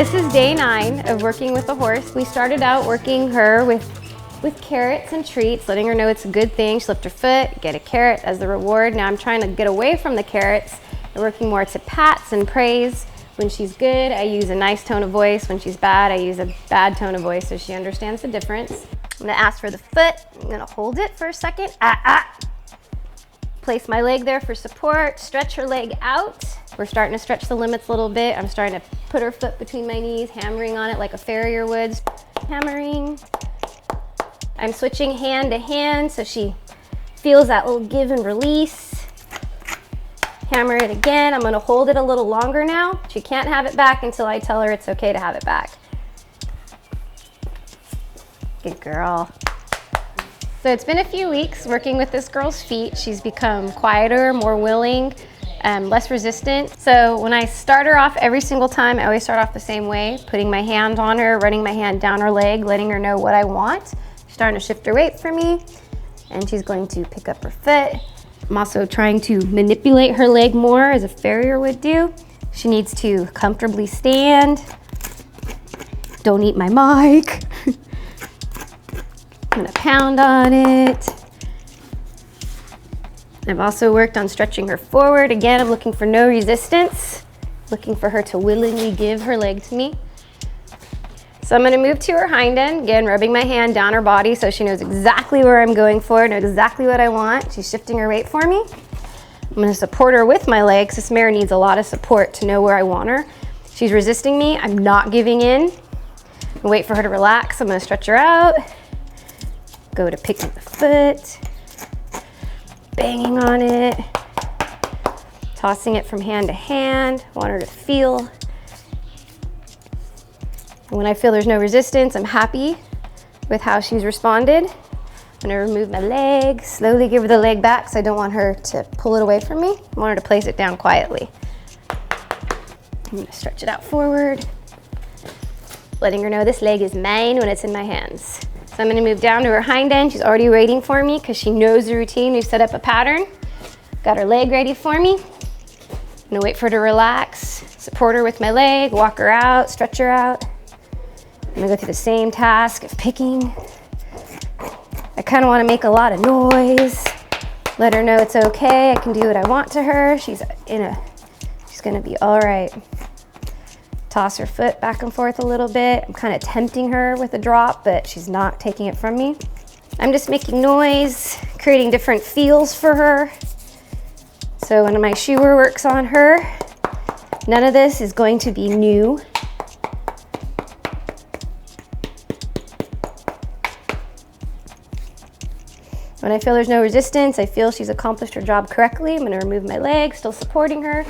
This is day 9 of working with the horse. We started out working her with carrots and treats, letting her know it's a good thing. She lift her foot, get a carrot as the reward. Now I'm trying to get away from the carrots and working more to pats and praise. When she's good, I use a nice tone of voice. When she's bad, I use a bad tone of voice so she understands the difference. I'm gonna ask for the foot. I'm gonna hold it for a second. Place my leg there for support, stretch her leg out. We're starting to stretch the limits a little bit. I'm starting to put her foot between my knees, hammering on it like a farrier would. Hammering. I'm switching hand to hand so she feels that little give and release. Hammer it again. I'm gonna hold it a little longer now. She can't have it back until I tell her it's okay to have it back. Good girl. So it's been a few weeks working with this girl's feet. She's become quieter, more willing, less resistant. So when I start her off every single time, I always start off the same way, putting my hand on her, running my hand down her leg, letting her know what I want. She's starting to shift her weight for me, and she's going to pick up her foot. I'm also trying to manipulate her leg more as a farrier would do. She needs to comfortably stand. Don't eat my mic. I'm gonna pound on it. I've also worked on stretching her forward. Again, I'm looking for no resistance, looking for her to willingly give her leg to me. So I'm gonna move to her hind end, again, rubbing my hand down her body so she knows exactly where I'm going for, know exactly what I want. She's shifting her weight for me. I'm gonna support her with my legs. This mare needs a lot of support to know where I want her. She's resisting me, I'm not giving in. I'm wait for her to relax. I'm gonna stretch her out. Go to picking the foot, banging on it, tossing it from hand to hand. I want her to feel. And when I feel there's no resistance, I'm happy with how she's responded. I'm gonna remove my leg, slowly give her the leg back because I don't want her to pull it away from me. I want her to place it down quietly. I'm gonna stretch it out forward, letting her know this leg is mine when it's in my hands. So I'm gonna move down to her hind end. She's already waiting for me because she knows the routine. We've set up a pattern. Got her leg ready for me. I'm gonna wait for her to relax, support her with my leg, walk her out, stretch her out. I'm gonna go through the same task of picking. I kind of want to make a lot of noise, let her know it's okay. I can do what I want to her. She's gonna be all right. Toss her foot back and forth a little bit. I'm kind of tempting her with a drop, but she's not taking it from me. I'm just making noise, creating different feels for her. So when my shoer works on her, none of this is going to be new. When I feel there's no resistance, I feel she's accomplished her job correctly. I'm gonna remove my leg, still supporting her,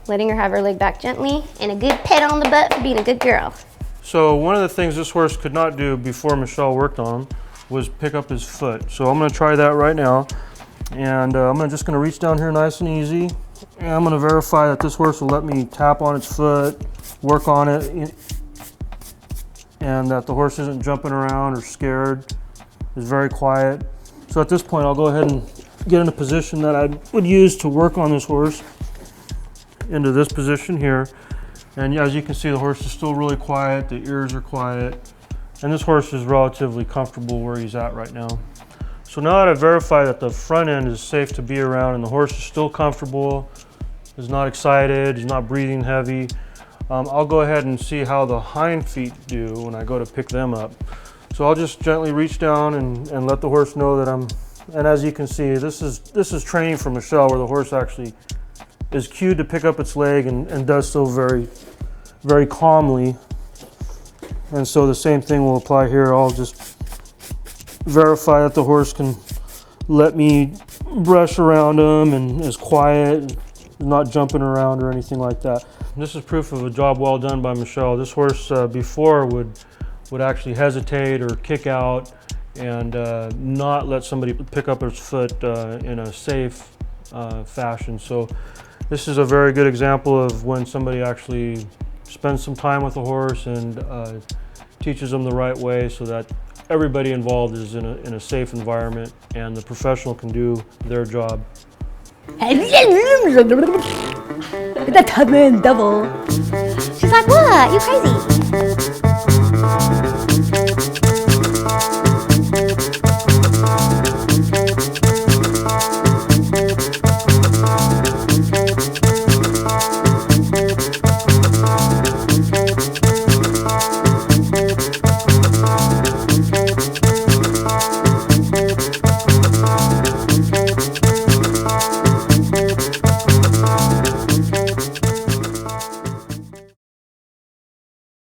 letting her have her leg back gently, and a good pat on the butt for being a good girl. So one of the things this horse could not do before Michelle worked on him was pick up his foot. So I'm gonna try that right now. And I'm just gonna reach down here nice and easy. And I'm gonna verify that this horse will let me tap on its foot, work on it, and that the horse isn't jumping around or scared, is very quiet. So at this point, I'll go ahead and get in a position that I would use to work on this horse, into this position here. And as you can see, the horse is still really quiet, the ears are quiet, and this horse is relatively comfortable where he's at right now. So now that I've verified that the front end is safe to be around and the horse is still comfortable, is not excited, he's not breathing heavy, I'll go ahead and see how the hind feet do when I go to pick them up. So I'll just gently reach down and let the horse know that and as you can see, this is training for Michelle, where the horse actually is cued to pick up its leg and does so very, very calmly. And so the same thing will apply here. I'll just verify that the horse can let me brush around him and is quiet, not jumping around or anything like that. This is proof of a job well done by Michelle. This horse before would actually hesitate or kick out and not let somebody pick up his foot in a safe fashion. So this is a very good example of when somebody actually spends some time with the horse and teaches them the right way so that everybody involved is in a safe environment and the professional can do their job. The Tubman Double. She's like, what? You crazy?